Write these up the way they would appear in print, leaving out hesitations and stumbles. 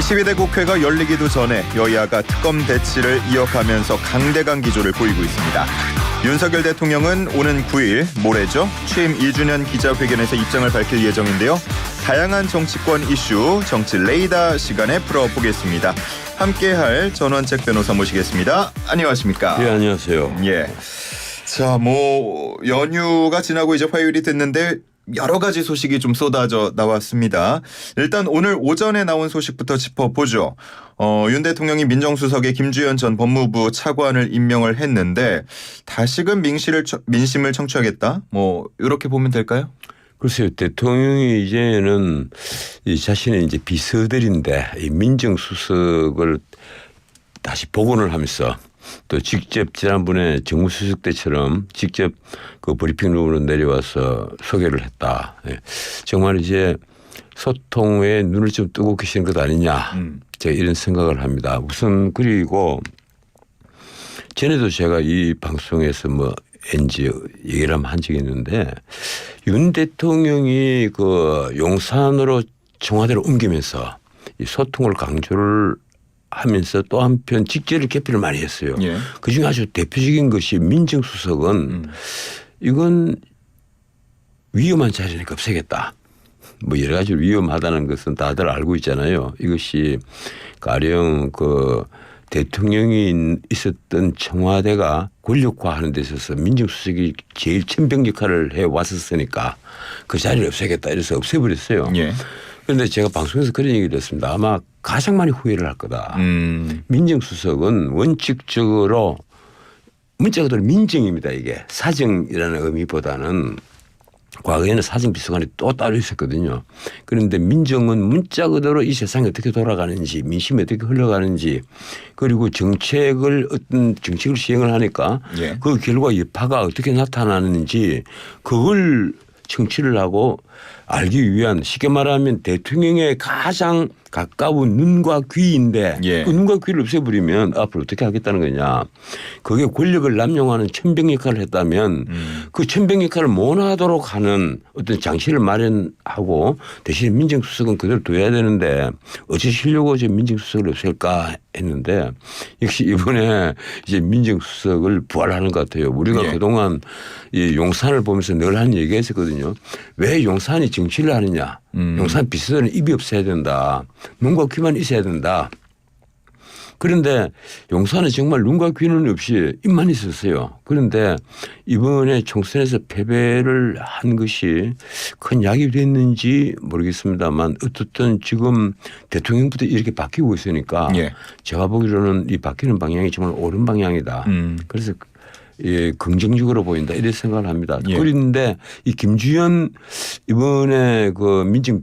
12대 국회가 열리기도 전에 여야가 특검 대치를 이어가면서 강대강 기조를 보이고 있습니다. 윤석열 대통령은 오는 9일 모레죠. 취임 2주년 기자회견에서 입장을 밝힐 예정인데요. 다양한 정치권 이슈 정치 레이더 시간에 풀어보겠습니다. 함께할 전원책 변호사 모시겠습니다. 안녕하십니까? 네, 안녕하세요. 예. 자, 연휴가 지나고 이제 화요일이 됐는데 여러 가지 소식이 좀 쏟아져 나왔습니다. 일단 오늘 오전에 나온 소식부터 짚어보죠. 윤 대통령이 민정수석에 김주현 전 법무부 차관을 임명을 했는데 다시금 민심을 청취하겠다. 이렇게 보면 될까요? 글쎄요, 대통령이 이제는 자신의 이제 비서들인데 이 민정수석을 다시 복원을 하면서 또 직접 지난번에 정무수석 때처럼 직접 그 브리핑룸으로 내려와서 소개를 했다. 예. 정말 이제 소통에 눈을 좀 뜨고 계시는 것 아니냐. 제가 이런 생각을 합니다. 우선 그리고 전에도 제가 이 방송에서 NG 얘기를 한 적이 있는데 윤 대통령이 그 용산으로 청와대로 옮기면서 이 소통을 강조를 하면서 또 한편 직제를 개편을 많이 했어요. 예. 그중에 아주 대표적인 것이 민정수석은 이건 위험한 자리니까 없애겠다. 여러 가지 위험하다는 것은 다들 알고 있잖아요. 이것이 가령 그 대통령이 있었던 청와대가 권력화하는 데 있어서 민정수석이 제일 천병 역할을 해왔었으니까 그 자리를 없애겠다 이래서 없애버렸어요. 예. 그런데 제가 방송에서 그런 얘기를 했습니다. 아마 가장 많이 후회를 할 거다. 민정수석은 원칙적으로 문자 그대로 민정입니다. 이게 사정이라는 의미보다는 과거에는 사정비서관이 또 따로 있었거든요. 그런데 민정은 문자 그대로 이 세상이 어떻게 돌아가는지 민심이 어떻게 흘러가는지 그리고 정책을 시행을 하니까 예. 그 결과 여파가 어떻게 나타나는지 그걸 청취를 하고 알기 위한 쉽게 말하면 대통령의 가장 가까운 눈과 귀인데 예. 그 눈과 귀를 없애버리면 앞으로 어떻게 하겠다는 거냐. 그게 권력을 남용하는 천병 역할을 했다면 그 천병 역할을 못하도록 하는 어떤 장치를 마련하고 대신에 민정수석은 그대로 둬야 되는데 어쩌시려고 이제 민정수석을 없앨까 했는데 역시 이번에 이제 민정수석을 부활하는 것 같아요. 우리가 예. 그동안 이 용산을 보면서 늘 하는 얘기가 있었거든요. 왜 용산이 정치를 하느냐. 용산 비서들은 입이 없어야 된다. 눈과 귀만 있어야 된다. 그런데 용산은 정말 눈과 귀는 없이 입만 있었어요. 그런데 이번에 총선에서 패배를 한 것이 큰 약이 됐는지 모르겠습니다만 어떻든 지금 대통령부터 이렇게 바뀌고 있으니까 예. 제가 보기로는 이 바뀌는 방향이 정말 옳은 방향이다. 그래서 긍정적으로 보인다 이런 생각을 합니다. 예. 그런데 이 김주현 이번에 그 민정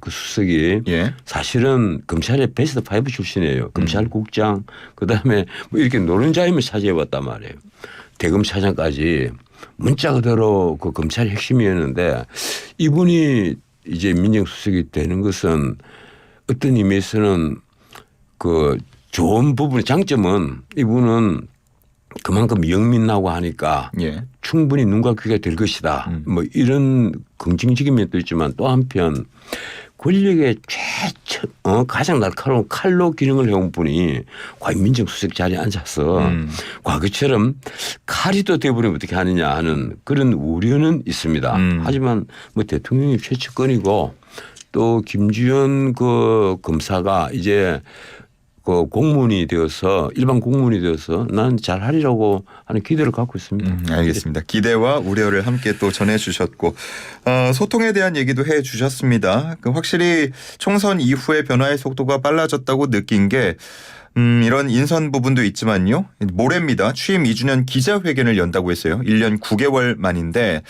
그 수석이 예. 사실은 검찰의 베스트 5 출신이에요. 검찰국장 그다음에 이렇게 노른자임을 차지해왔단 말이에요. 대검차장까지 문자 그대로 그 검찰의 핵심이었는데 이분이 이제 민정수석이 되는 것은 어떤 의미에서는 그 좋은 부분 장점은 이분은 그만큼 영민하고 하니까 예. 충분히 눈과 귀가 될 것이다. 이런 긍정적인 면도 있지만 또 한편 권력의 가장 날카로운 칼로 기능을 해온 분이 과연 민정수석 자리에 앉아서 과거처럼 칼이 또 돼버리면 어떻게 하느냐 하는 그런 우려는 있습니다. 하지만 대통령이 최측근이고 또 김주현 그 검사가 이제 그 공무원이 되어서 일반 공무원이 되어서 난 잘하리라고 하는 기대를 갖고 있습니다. 알겠습니다. 기대와 우려를 함께 또 전해주셨고 소통에 대한 얘기도 해주셨습니다. 확실히 총선 이후에 변화의 속도가 빨라졌다고 느낀 게 이런 인선 부분도 있지만요. 모레입니다. 취임 2주년 기자회견을 연다고 했어요. 1년 9개월 만인데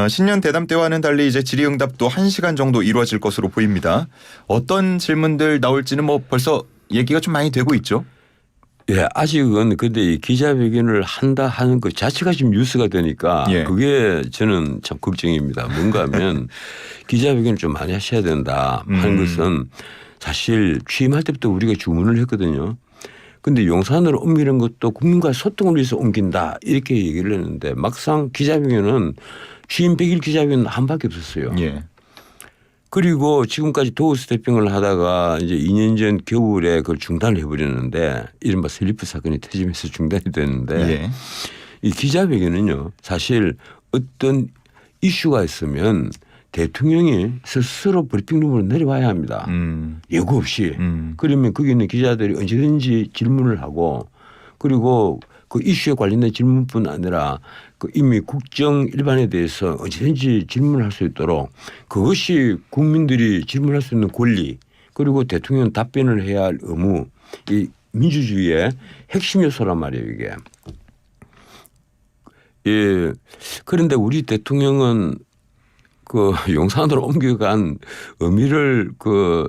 신년 대담 때와는 달리 이제 질의응답도 1시간 정도 이루어질 것으로 보입니다. 어떤 질문들 나올지는 벌써 얘기가 좀 많이 되고 있죠. 예, 아직은 근데 이 기자회견을 한다 하는 것 자체가 지금 뉴스가 되니까 예. 그게 저는 참 걱정입니다. 뭔가 하면 기자회견을 좀 많이 하셔야 된다 하는 것은 사실 취임할 때부터 우리가 주문을 했거든요. 그런데 용산으로 옮기는 것도 국민과의 소통을 위해서 옮긴다 이렇게 얘기를 했는데 막상 기자회견은 취임 100일 기자회견 한 밖에 없었어요. 예. 그리고 지금까지 도어 스태핑을 하다가 이제 2년 전 겨울에 그걸 중단을 해버렸는데 이른바 슬리프 사건이 터지면서 중단이 됐는데 예. 이 기자회견은요 사실 어떤 이슈가 있으면 대통령이 스스로 브리핑룸으로 내려와야 합니다. 예고 없이. 그러면 거기 있는 기자들이 언제든지 질문을 하고 그리고 그 이슈에 관련된 질문뿐 아니라 그 이미 국정 일반에 대해서 언제든지 질문할 수 있도록 그것이 국민들이 질문할 수 있는 권리 그리고 대통령은 답변을 해야 할 의무 이 민주주의의 핵심 요소란 말이에요 이게. 예. 그런데 우리 대통령은 그 용산으로 옮겨간 의미를 그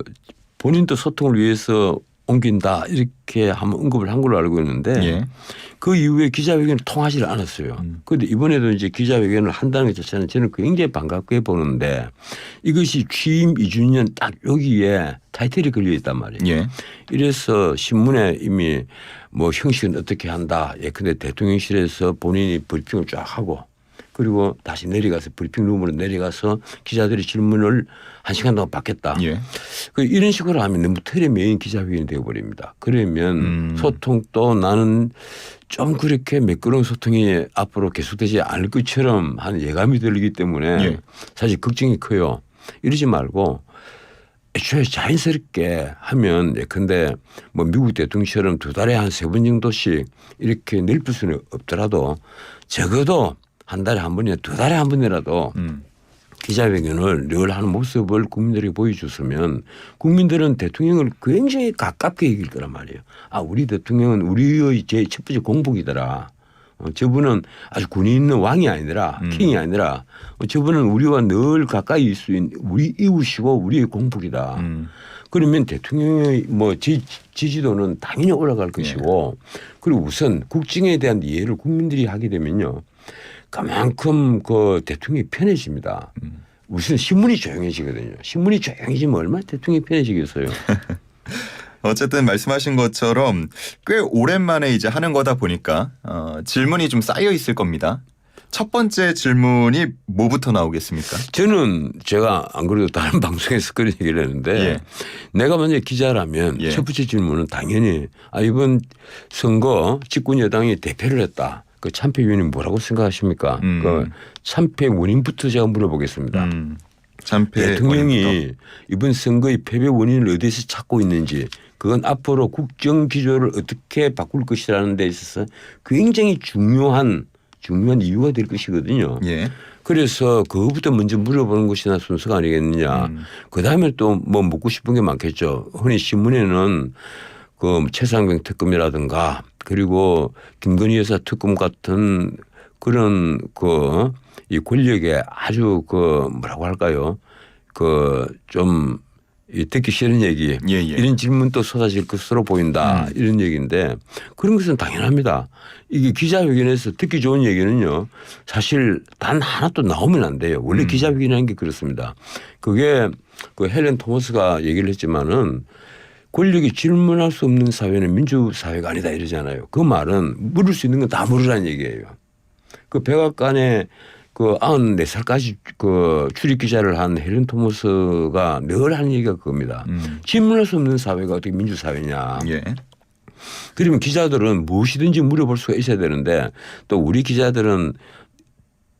본인도 소통을 위해서 옮긴다 이렇게 한번 언급을 한 걸로 알고 있는데 예. 그 이후에 기자회견을 통하지를 않았어요. 그런데 이번에도 이제 기자회견을 한다는 것 자체는 저는 굉장히 반갑게 보는데 이것이 취임 2주년 딱 여기에 타이틀이 걸려 있단 말이에요. 예. 이래서 신문에 이미 뭐 형식은 어떻게 한다. 예컨대 대통령실에서 본인이 브리핑을 쫙 하고 그리고 다시 내려가서 브리핑룸으로 내려가서 기자들이 질문을 1시간 동안 받겠다. 예. 그 이런 식으로 하면 너무 틀에 매인 기자회견이 되어버립니다. 그러면 소통도 나는 좀 그렇게 매끄러운 소통이 앞으로 계속되지 않을 것처럼 하는 예감이 들기 때문에 예. 사실 걱정이 커요. 이러지 말고 애초에 자연스럽게 하면 예컨대 뭐 미국 대통령처럼 2달에 한 3번 정도씩 이렇게 넓힐 수는 없더라도 적어도 한 달에 한 번이나 2달에 한 번이라도 기자회견을 늘 하는 모습을 국민들에게 보여줬으면 국민들은 대통령을 굉장히 가깝게 여길 거란 말이에요. 아 우리 대통령은 우리의 제 첫 번째 공복이더라. 저분은 아주 군이 있는 왕이 아니라 킹이 아니라 저분은 우리와 늘 가까이 있을 수 있는 우리 이웃이고 우리의 공복이다. 그러면 대통령의 뭐 지지도는 당연히 올라갈 것이고 그리고 우선 국정에 대한 이해를 국민들이 하게 되면요. 그만큼 그 대통령이 편해집니다. 우선 신문이 조용해지거든요. 신문이 조용해지면 얼마나 대통령이 편해지겠어요. 어쨌든 말씀하신 것처럼 꽤 오랜만에 이제 하는 거다 보니까 질문이 좀 쌓여 있을 겁니다. 첫 번째 질문이 뭐부터 나오겠습니까? 저는 제가 안 그래도 다른 방송에서 그런 얘기를 했는데 예. 내가 만약에 기자라면 예. 첫 번째 질문은 당연히 이번 선거 집권 여당이 대패를 했다. 그 참패 원인이 뭐라고 생각하십니까? 그 참패 원인부터 제가 물어보겠습니다. 참패 대통령이 원인부터. 이번 선거의 패배 원인을 어디서 찾고 있는지 그건 앞으로 국정 기조를 어떻게 바꿀 것이라는 데 있어서 굉장히 중요한 이유가 될 것이거든요. 예. 그래서 그거부터 먼저 물어보는 것이 나 순서가 아니겠느냐. 그다음에 또 뭐 묻고 싶은 게 많겠죠. 흔히 신문에는 그 최상병 특검이라든가 그리고 김건희 여사 특검 같은 그런 그 이 권력에 아주 그 뭐라고 할까요? 그 좀 듣기 싫은 얘기 예. 이런 질문도 쏟아질 것으로 보인다 이런 얘기인데 그런 것은 당연합니다. 이게 기자회견에서 듣기 좋은 얘기는요. 사실 단 하나도 나오면 안 돼요. 원래 기자회견이라는 게 그렇습니다. 그게 그 헬렌 토머스가 얘기를 했지만은 권력이 질문할 수 없는 사회는 민주사회가 아니다 이러잖아요. 그 말은 물을 수 있는 건 다 물으라는 얘기예요. 그 백악관에 그 94살까지 그 출입 기자를 한 헬렌 토머스가 늘 하는 얘기가 그겁니다. 질문할 수 없는 사회가 어떻게 민주사회냐. 예. 그러면 기자들은 무엇이든지 물어볼 수가 있어야 되는데 또 우리 기자들은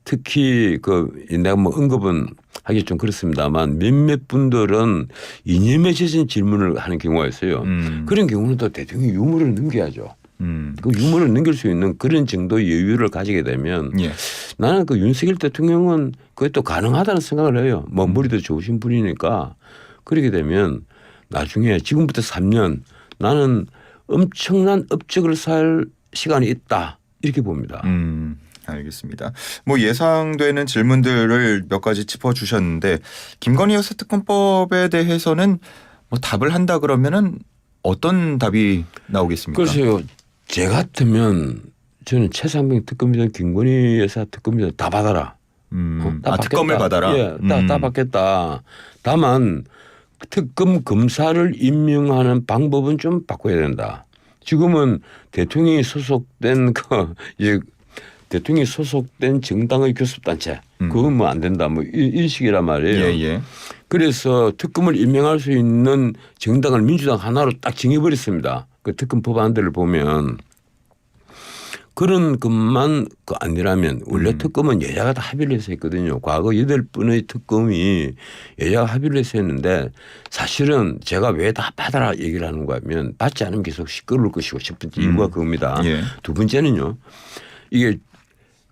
특히 그 내가 뭐 언급은 하기 좀 그렇습니다만 몇몇 분들은 이념에 젖은 질문을 하는 경우가 있어요. 그런 경우는 또 대통령이 유머를 넘겨야죠. 그 유머를 넘길 수 있는 그런 정도의 여유를 가지게 되면 예. 나는 그 윤석열 대통령은 그것도 가능하다는 생각을 해요. 뭐 머리도 좋으신 분이니까 그렇게 되면 나중에 지금부터 3년 나는 엄청난 업적을 살 시간이 있다 이렇게 봅니다. 알겠습니다. 뭐 예상되는 질문들을 몇 가지 짚어주셨는데 김건희 여사 특검법에 대해서는 뭐 답을 한다 그러면은 어떤 답이 나오겠습니까? 글쎄요. 제 같으면 저는 최상병 특검이든 김건희 여사 특검이든 다 받아라. 다 특검을 받아라. 예, 다 받겠다. 다만 특검 검사를 임명하는 방법은 좀 바꿔야 된다. 지금은 대통령이 소속된 그 이제 대통령이 소속된 정당의 교섭단체 그건 뭐 안 된다 뭐 이런 식이란 말이에요. 예, 예. 그래서 특검을 임명할 수 있는 정당을 민주당 하나로 딱 정해버렸습니다. 그 특검 법안들을 보면 그런 것만 아니라면 원래 특검은 여야가 다 합의를 해서 했거든요. 과거 8번의 특검이 여야가 합의를 해서 했는데 사실은 제가 왜 다 받아라 얘기를 하는 거냐면 받지 않으면 계속 시끄러울 것이고 첫 번째 이유가 그겁니다. 예. 두 번째는요. 이게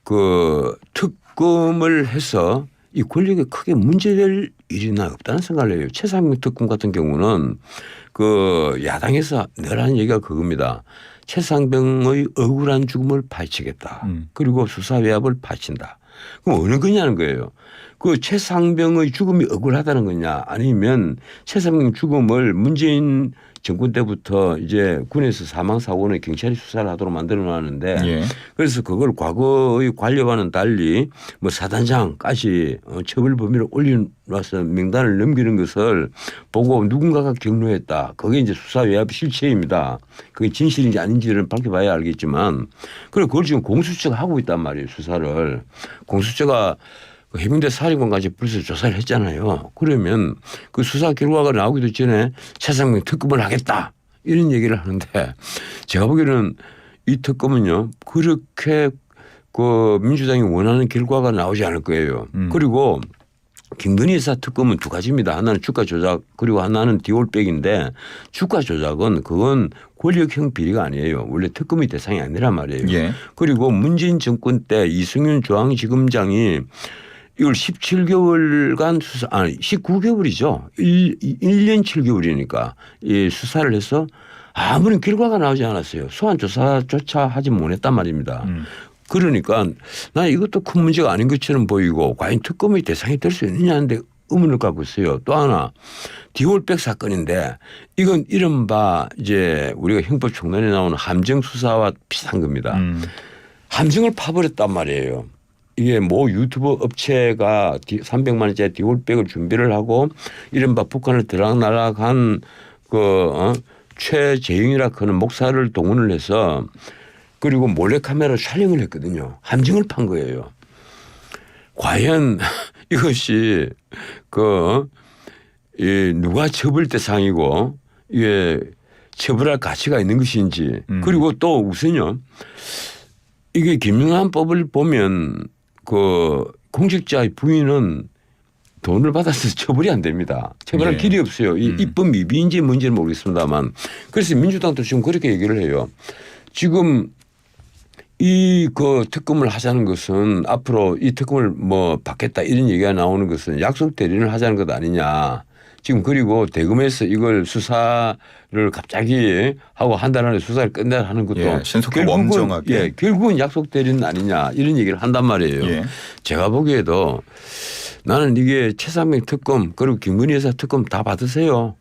그 특검을 해서 이 권력에 크게 문제될 일이나 없다는 생각을 해요. 최상병 특검 같은 경우는 그 야당에서 늘 하는 얘기가 그겁니다. 최상병의 억울한 죽음을 파헤치겠다. 그리고 수사 외압을 파헤친다. 그럼 어느 거냐는 거예요. 그 최상병의 죽음이 억울하다는 거냐 아니면 최상병 죽음을 문재인 정권 때부터 이제 군에서 사망 사고는 경찰이 수사를 하도록 만들어 놨는데 예. 그래서 그걸 과거의 관료와는 달리 뭐 사단장까지 처벌 범위를 올려놔서 명단을 넘기는 것을 보고 누군가가 경로했다. 그게 이제 수사 외압 실체입니다. 그게 진실인지 아닌지를 밝혀봐야 알겠지만 그리고 그걸 지금 공수처가 하고 있단 말이에요. 수사를. 공수처가 해병대 사령관까지 벌써 조사를 했잖아요. 그러면 그 수사 결과가 나오기도 전에 최상병 특검을 하겠다 이런 얘기를 하는데 제가 보기에는 이 특검은요 그렇게 그 민주당이 원하는 결과가 나오지 않을 거예요. 그리고 김건희 여사 특검은 두 가지입니다. 하나는 주가 조작 그리고 하나는 디올백인데 주가 조작은 그건 권력형 비리가 아니에요. 원래 특검의 대상이 아니란 말이에요. 예. 그리고 문재인 정권 때 이승윤 중앙지검장이 이걸 17개월간 수사, 아니 19개월이죠. 1년 7개월이니까 이 수사를 해서 아무런 결과가 나오지 않았어요. 소환 조사조차 하지 못했단 말입니다. 그러니까 난 이것도 큰 문제가 아닌 것처럼 보이고 과연 특검의 대상이 될 수 있느냐는데 의문을 갖고 있어요. 또 하나 디올백 사건인데 이건 이른바 이제 우리가 형법총론에 나오는 함정 수사와 비슷한 겁니다. 함정을 파버렸단 말이에요. 이게 뭐 유튜브 업체가 300만 원짜리 디올백을 준비를 하고 이른바 북한을 들락날락한 그 최재형이라 하는 목사를 동원을 해서 그리고 몰래카메라 촬영을 했거든요. 함정을 판 거예요. 과연 이것이 누가 처벌 대상이고 이게 처벌할 가치가 있는 것인지 그리고 또 우선요. 이게 김영란법을 보면 그 공직자의 부인은 돈을 받아서 처벌이 안 됩니다. 처벌할 예. 길이 없어요. 이 입법 미비인지 뭔지는 모르겠습니다만 그래서 민주당도 지금 그렇게 얘기를 해요. 지금 이 그 특검을 하자는 것은 앞으로 이 특검을 뭐 받겠다 이런 얘기가 나오는 것은 약속 대리를 하자는 것 아니냐. 지금 그리고 대검에서 이걸 수사를 갑자기 하고 한 달 안에 수사를 끝내라 하는 것도 예, 신속하고 엄정하게. 예, 결국은 약속 대리는 아니냐 이런 얘기를 한단 말이에요. 예. 제가 보기에도 나는 이게 최상병 특검 그리고 김건희 여사 특검 다 받으세요.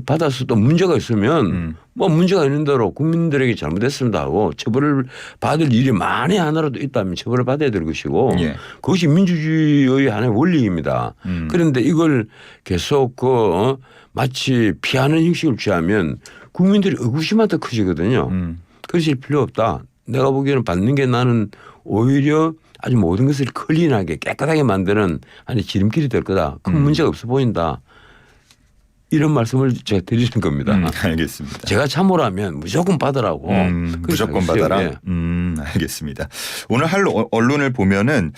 받아서 또 문제가 있으면 뭐 문제가 있는 대로 국민들에게 잘못했습니다 하고 처벌을 받을 일이 만에 하나라도 있다면 처벌을 받아야 될 것이고 예. 그것이 민주주의의 하나의 원리입니다. 그런데 이걸 계속 마치 피하는 형식을 취하면 국민들이 의구심만 더 커지거든요. 그러실 필요 없다. 내가 보기에는 받는 게 나는 오히려 아주 모든 것을 클린하게 깨끗하게 만드는 아니 지름길이 될 거다. 큰 문제가 없어 보인다. 이런 말씀을 제가 드리는 겁니다. 알겠습니다. 제가 참모라면 무조건 받으라고. 무조건 받아라. 예. 알겠습니다. 오늘 할 언론을 보면은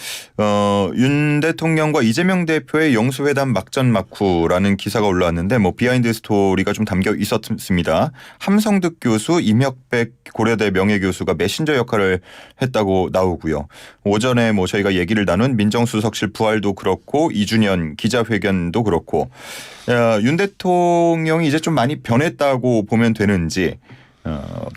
윤 대통령과 이재명 대표의 영수회담 막전 막후라는 기사가 올라왔는데 뭐 비하인드 스토리가 좀 담겨 있었습니다. 함성득 교수, 임혁백 고려대 명예교수가 메신저 역할을 했다고 나오고요. 오전에 뭐 저희가 얘기를 나눈 민정수석실 부활도 그렇고 이준현 기자회견도 그렇고 윤 대통령이 이제 좀 많이 변했다고 보면 되는지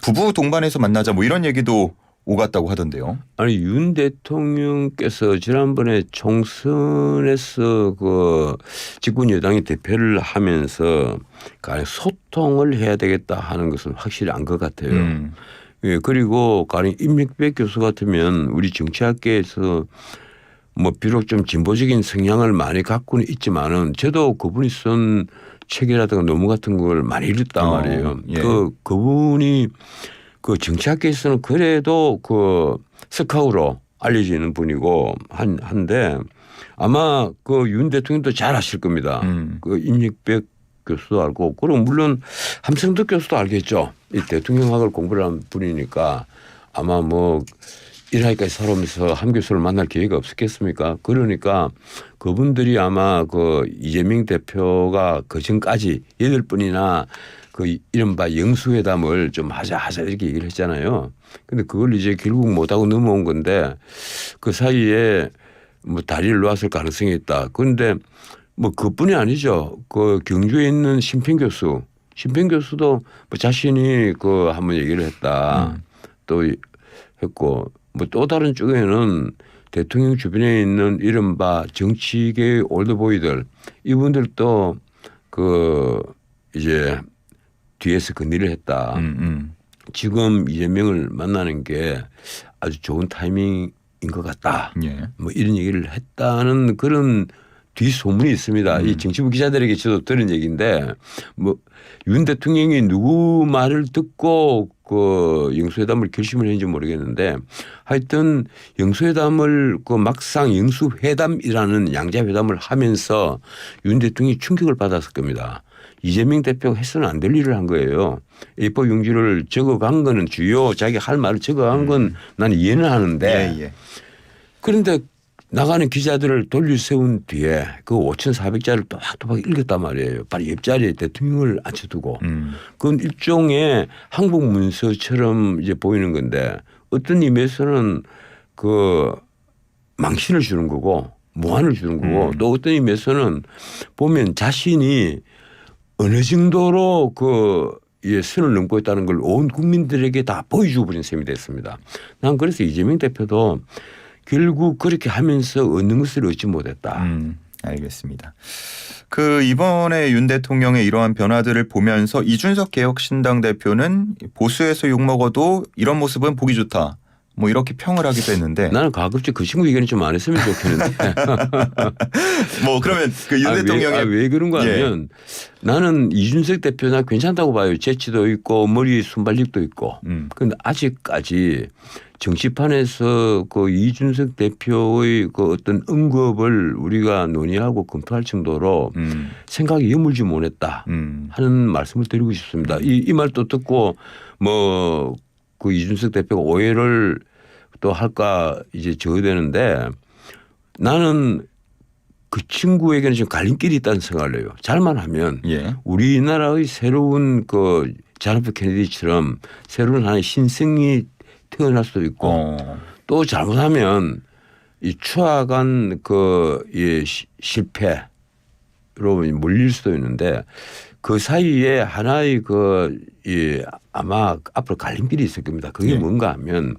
부부 동반해서 만나자 뭐 이런 얘기도 오갔다고 하던데요. 아니 윤 대통령께서 지난번에 총선에서 그 집권 여당이 대표를 하면서 소통을 해야 되겠다 하는 것은 확실히 안 것 같아요. 예, 그리고 가령 임혁백 교수 같으면 우리 정치학계에서 뭐 비록 좀 진보적인 성향을 많이 갖고는 있지만은 저도 그분이 쓴 책이라든가 논문 같은 걸 많이 읽었단 말이에요. 예. 그분이 그 정치학계에서는 그래도 그 스카우로 알려지는 분이고 한데 아마 그 윤 대통령도 잘 아실 겁니다. 그 임익백 교수도 알고 그럼 물론 함성덕 교수도 알겠죠. 이 대통령학을 공부를 한 분이니까 아마 뭐 일하기까지 살아오면서 함 교수를 만날 기회가 없었겠습니까? 그러니까 그분들이 아마 그 이재명 대표가 그 전까지 8번이나 그 이른바 영수회담을 좀 하자 이렇게 얘기를 했잖아요. 근데 그걸 이제 결국 못하고 넘어온 건데 그 사이에 뭐 다리를 놓았을 가능성이 있다. 그런데 뭐 그뿐이 아니죠. 그 경주에 있는 심평 교수도 뭐 자신이 그 한번 얘기를 했다. 또 했고 뭐 또 다른 쪽에는 대통령 주변에 있는 이른바 정치계의 올드보이들 이분들도 그 이제 뒤에서 건의를 했다. 지금 이재명을 만나는 게 아주 좋은 타이밍인 것 같다. 예. 뭐 이런 얘기를 했다는 그런 뒷소문이 있습니다. 이 정치부 기자들에게 저도 들은 얘기인데 뭐 윤 대통령이 누구 말을 듣고 그 영수회담을 결심을 했는지 모르겠는데 하여튼 영수회담을 그 막상 영수회담이라는 양자회담을 하면서 윤 대통령이 충격을 받았을 겁니다. 이재명 대표가 해서는 안 될 일을 한 거예요. 입법 용지를 적어간 거는 주요 자기 할 말을 적어간 건 난 이해는 하는데 예. 그런데 나가는 기자들을 돌려세운 뒤에 그 5,400자를 또박또박 읽었단 말이에요. 바로 옆자리에 대통령을 앉혀두고. 그건 일종의 항복 문서처럼 이제 보이는 건데 어떤 의미에서는 그 망신을 주는 거고 무한을 주는 거고 또 어떤 의미에서는 보면 자신이 어느 정도로 그 선을 넘고 있다는 걸 온 국민들에게 다 보여주고 버린 셈이 됐습니다. 난 그래서 이재명 대표도 결국 그렇게 하면서 얻는 것을 얻지 못했다. 알겠습니다. 그 이번에 윤 대통령의 이러한 변화들을 보면서 이준석 개혁신당 대표는 보수에서 욕먹어도 이런 모습은 보기 좋다. 뭐 이렇게 평을 하기도 했는데 나는 가급적 그 친구 얘기는 좀 안 했으면 좋겠는데. 뭐 그러면 그 윤 대통령의 왜 그런가 하면 나는 이준석 대표나 괜찮다고 봐요. 재치도 있고 머리 순발력도 있고. 그런데 아직까지 정치판에서 그 이준석 대표의 그 어떤 언급을 우리가 논의하고 검토할 정도로 생각이 여물지 못했다 하는 말씀을 드리고 싶습니다. 이 말도 듣고 뭐 그 이준석 대표가 오해를 또 할까 이제 저되는데 나는 그 친구에게는 지금 갈림길이 있다는 생각을 해요. 잘만 하면 우리나라의 새로운 그 존 F 케네디처럼 새로운 하나의 신성이 태어날 수도 있고 또 잘못하면 이 추악한 그 실패로 몰릴 수도 있는데 그 사이에 하나의 아마 앞으로 갈림길이 있을 겁니다. 그게 뭔가 하면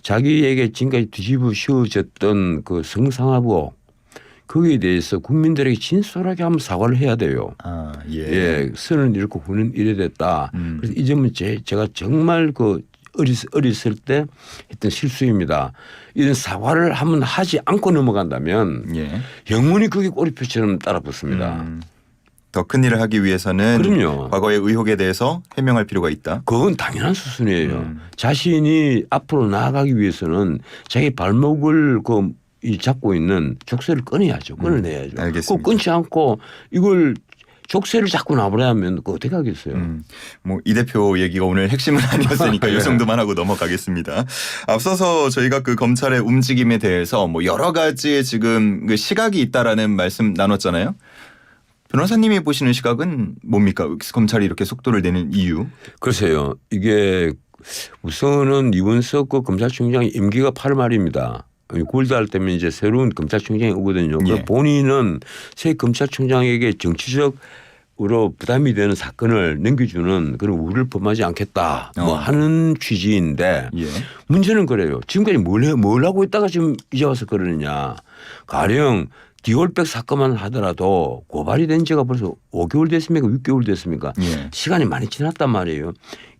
자기에게 지금까지 뒤집어 씌워졌던 그 성상하고 거기에 대해서 국민들에게 진솔하게 한번 사과를 해야 돼요. 선을 잃고 후는 이래됐다. 그래서 이 점은 제가 정말 그 어렸을 때 했던 실수입니다. 이런 사과를 한번 하지 않고 넘어간다면 영원히 그게 꼬리표처럼 따라붙습니다. 더 큰 일을 하기 위해서는 그럼요. 과거의 의혹에 대해서 해명할 필요가 있다. 그건 당연한 수순이에요. 자신이 앞으로 나아가기 위해서는 자기 발목을 잡고 있는 족쇄를 꺼내야죠. 꺼내야죠. 알겠습니다. 꼭 끊지 않고 이걸 족쇄를 자꾸 나버려하면 어떻게 하겠어요. 뭐 이 대표 얘기가 오늘 핵심은 아니었으니까 이 정도만 하고 넘어가겠습니다. 앞서서 저희가 그 검찰의 움직임에 대해서 뭐 여러 가지의 지금 그 시각이 있다라는 말씀 나눴잖아요. 변호사님이 보시는 시각은 뭡니까? 검찰이 이렇게 속도를 내는 이유? 글쎄요. 이게 우선은 이원석 그 검찰총장의 임기가 8월 말입니다. 9월 달 되면 이제 새로운 검찰총장이 오거든요. 본인은 새 검찰총장에게 정치적으로 부담이 되는 사건을 넘겨주는 그런 우려를 범하지 않겠다 뭐 하는 취지인데 문제는 그래요. 지금까지 뭘 하고 있다가 지금 이제 와서 그러느냐. 가령 디올백 사건만 하더라도 고발이 된 지가 벌써 5개월 됐습니까? 6개월 됐습니까? 시간이 많이 지났단 말이에요.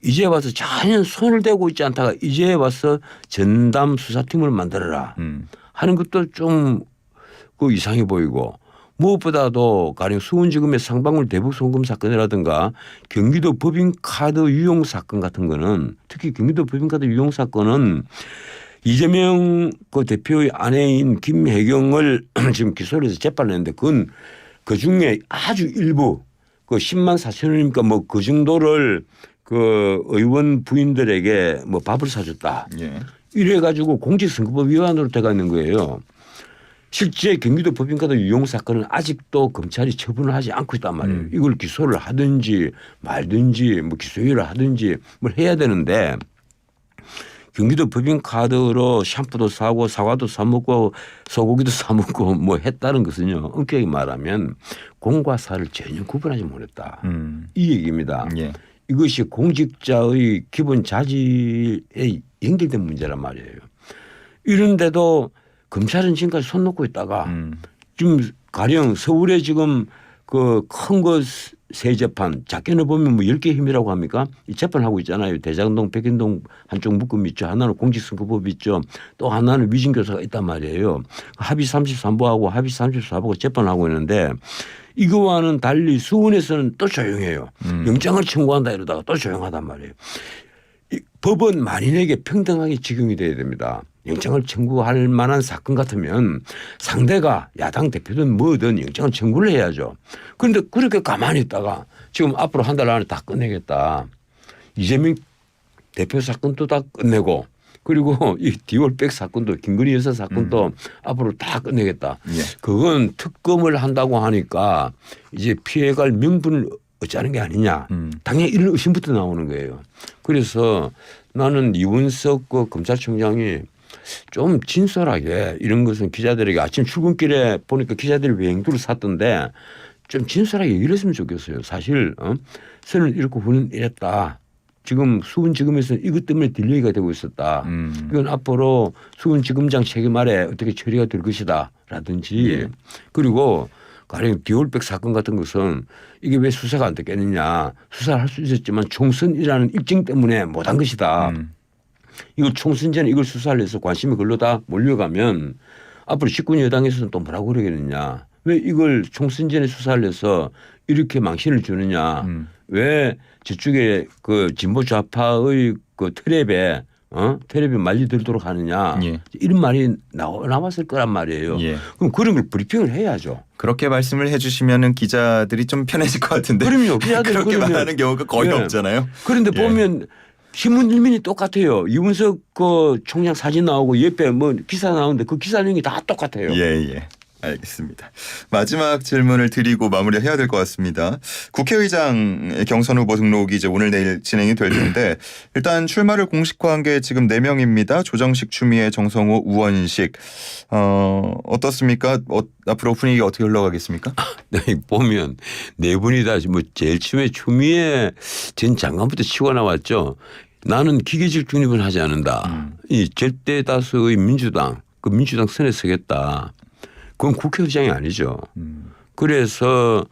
이제 와서 전혀 손을 대고 있지 않다가 이제 와서 전담 수사팀을 만들어라 하는 것도 좀 그 이상해 보이고 무엇보다도 가령 수원지검의 상방울 대북송금 사건이라든가 경기도 법인카드 유용 사건 같은 거는 특히 경기도 법인카드 유용 사건은 이재명 그 대표의 아내인 김혜경을 지금 기소를 해서 재판을 했는데 그건 그 중에 아주 일부 그 10만 4천 원이니까 뭐 그 정도를 그 의원 부인들에게 뭐 밥을 사줬다. 예. 이래 가지고 공직선거법 위반으로 돼가 있는 거예요. 실제 경기도 법인카드 유용 사건은 아직도 검찰이 처분을 하지 않고 있단 말이에요. 이걸 기소를 하든지 말든지 뭐 기소유예를 하든지 뭘 해야 되는데 경기도 법인카드로 샴푸도 사고 사과도 사 먹고 소고기도 사 먹고 뭐 했다는 것은요. 엄격히 말하면 공과 사를 전혀 구분하지 못했다. 이 얘기입니다. 예. 이것이 공직자의 기본 자질에 연결된 문제란 말이에요. 이런데도 검찰은 지금까지 손 놓고 있다가 지금 가령 서울에 지금 그 큰 거 세 재판 작게는 보면 뭐 10개 힘이라고 합니까? 이 재판하고 있잖아요. 대장동 백인동 한쪽 묶음 있죠. 하나는 공직선거법 있죠. 또 하나는 위증교사가 있단 말이에요. 합의 33부하고 합의 34부가 재판하고 있는데 이거와는 달리 수원에서는 또 조용해요. 영장을 청구한다 이러다가 또 조용하단 말이에요. 이 법은 만인에게 평등하게 적용이 돼야 됩니다. 영장을 청구할 만한 사건 같으면 상대가 야당 대표든 뭐든 영장을 청구를 해야죠. 그런데 그렇게 가만히 있다가 지금 앞으로 한 달 안에 다 끝내겠다. 이재명 대표 사건도 다 끝내고 그리고 이 디올백 사건도 김건희 여사 사건도 앞으로 다 끝내겠다. 예. 그건 특검을 한다고 하니까 이제 피해갈 명분을 어찌하는 게 아니냐. 당연히 이런 의심부터 나오는 거예요. 그래서 나는 이원석 그 검찰총장이 좀 진솔하게 이런 것은 기자들에게 아침 출근길에 보니까 기자들이 외행두를 샀던데 좀 진솔하게 얘기를 했으면 좋겠어요. 사실 선을 잃고 후는 이랬다. 지금 수원지검에서는 이것 때문에 딜레이가 되고 있었다. 이건 앞으로 수원지검장 책임 아래 어떻게 처리가 될 것이다 라든지 그리고 가령 디올백 사건 같은 것은 이게 왜 수사가 안 됐겠느냐. 수사를 할 수 있었지만 총선이라는 일정 때문에 못한 것이다. 이걸 총선 전에 이걸 수사를 해서 관심이 글로 다 몰려가면 앞으로 집권 여당에서는 또 뭐라고 그러겠느냐. 왜 이걸 총선 전에 수사를 해서 이렇게 망신을 주느냐. 왜 저쪽에 그 진보 좌파의 그 트랩에 텔레비전 말리들도록 하느냐. 예. 이런 말이 나왔을 거란 말이에요. 예. 그럼 그런 걸 브리핑을 해야죠. 그렇게 말씀을 해주시면은 기자들이 좀 편해질 것 같은데. 그럼요. 기자들이 그렇게 그러면 말하는 경우가 거의 네. 없잖아요. 그런데 예. 보면 신문 일면이 똑같아요. 이원석 그 총장 사진 나오고 옆에 뭐 기사 나오는데 그 기사 내용이 다 똑같아요. 예. 알겠습니다. 마지막 질문을 드리고 마무리해야 될 것 같습니다. 국회의장 경선 후보 등록이 이제 오늘 내일 진행이 될 텐데 일단 출마를 공식화한 게 지금 4명입니다. 조정식, 추미애, 정성호, 우원식. 어떻습니까? 앞으로 분위기 어떻게 흘러가겠습니까? 네, 보면 네 분이 다 뭐 제일 처음에 추미애 전 장관부터 치고 나왔죠. 나는 기계적 중립은 하지 않는다. 이 절대 다수의 민주당 그 민주당 선에 서겠다. 그건 국회의장이 아니죠. 그래서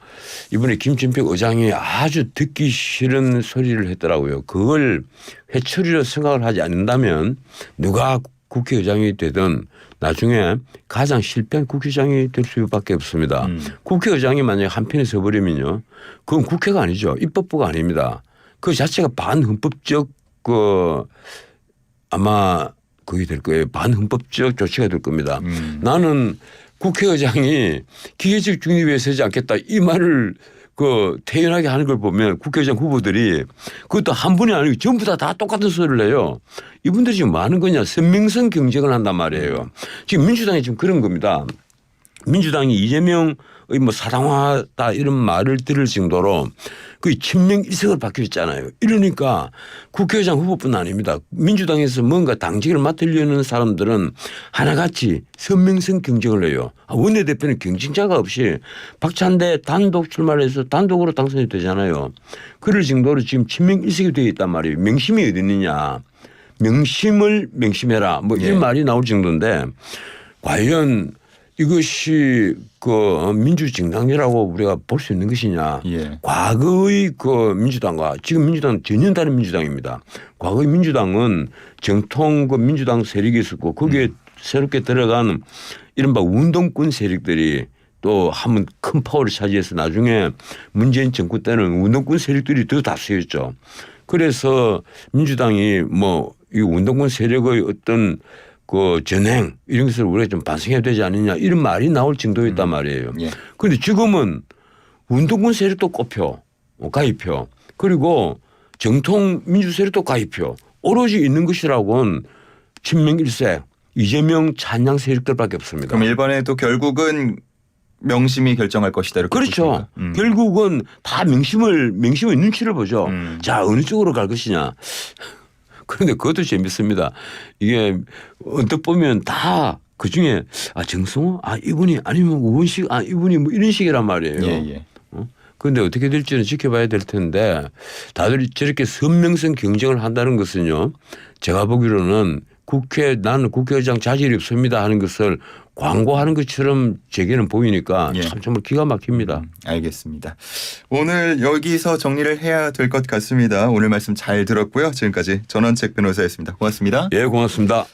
이번에 김진표 의장이 아주 듣기 싫은 소리를 했더라고요. 그걸 회초리로 생각을 하지 않는다면 누가 국회의장이 되든 나중에 가장 실패한 국회의장이 될 수밖에 없습니다. 국회의장이 만약에 한편에 서버리면요. 그건 국회가 아니죠. 입법부가 아닙니다. 그 자체가 반헌법적 그 아마 그게 될 거예요. 반헌법적 조치가 될 겁니다. 나는 국회의장이 기계적 중립에 서지 않겠다 이 말을 그 태연하게 하는 걸 보면 국회의장 후보들이 그것도 한 분이 아니고 전부 다 똑같은 소리를 해요. 이분들이 지금 뭐 하는 거냐. 선명성 경쟁을 한단 말이에요. 지금 민주당이 지금 그런 겁니다. 민주당이 이재명의 뭐 사당화다 이런 말을 들을 정도로 그 친명 일색을 바뀌었잖아요. 이러니까 국회의장 후보뿐 아닙니다. 민주당에서 뭔가 당직을 맡으려는 사람들은 하나같이 선명성 경쟁을 해요. 원내대표는 경쟁자가 없이 박찬대 단독 출마를 해서 단독으로 당선이 되잖아요. 그럴 정도로 지금 친명 일색이 되어 있단 말이에요. 명심이 어디 있느냐. 명심을 명심해라. 뭐 이런 말이 나올 정도인데 과연 이것이 그 민주정당이라고 우리가 볼 수 있는 것이냐. 예. 과거의 그 민주당과 지금 민주당은 전혀 다른 민주당입니다. 과거의 민주당은 정통 그 민주당 세력이 있었고 거기에 새롭게 들어간 이른바 운동권 세력들이 또 한번 큰 파워를 차지해서 나중에 문재인 정권 때는 운동권 세력들이 더 다수였죠. 그래서 민주당이 뭐 이 운동권 세력의 어떤 그 전행 이런 것을 우리가 좀 반성해야 되지 않느냐 이런 말이 나올 정도였단 말이에요. 예. 그런데 지금은 운동권 세력도 꼽혀 가입표 그리고 정통 민주 세력도 가입표 오로지 있는 것이라고는 친명일색 이재명 찬양 세력들밖에 없습니다. 그럼 일본에도 결국은 명심이 결정할 것이다 이렇게 그렇죠. 보십니까? 결국은 다 명심의 눈치를 보죠. 자 어느 쪽으로 갈 것이냐. 그런데 그것도 재밌습니다. 이게 언뜻 보면 다 그중에 정승호 이분이 아니면 우원식 이분이 뭐 이런 식이란 말이에요. 예. 그런데 어떻게 될지는 지켜봐야 될 텐데 다들 저렇게 선명성 경쟁을 한다는 것은요. 제가 보기로는 나는 국회의장 자질이 없습니다 하는 것을 광고하는 것처럼 제게는 보이니까 예. 참 정말 기가 막힙니다. 알겠습니다. 오늘 여기서 정리를 해야 될 것 같습니다. 오늘 말씀 잘 들었고요. 지금까지 전원책 변호사였습니다. 고맙습니다. 예, 고맙습니다.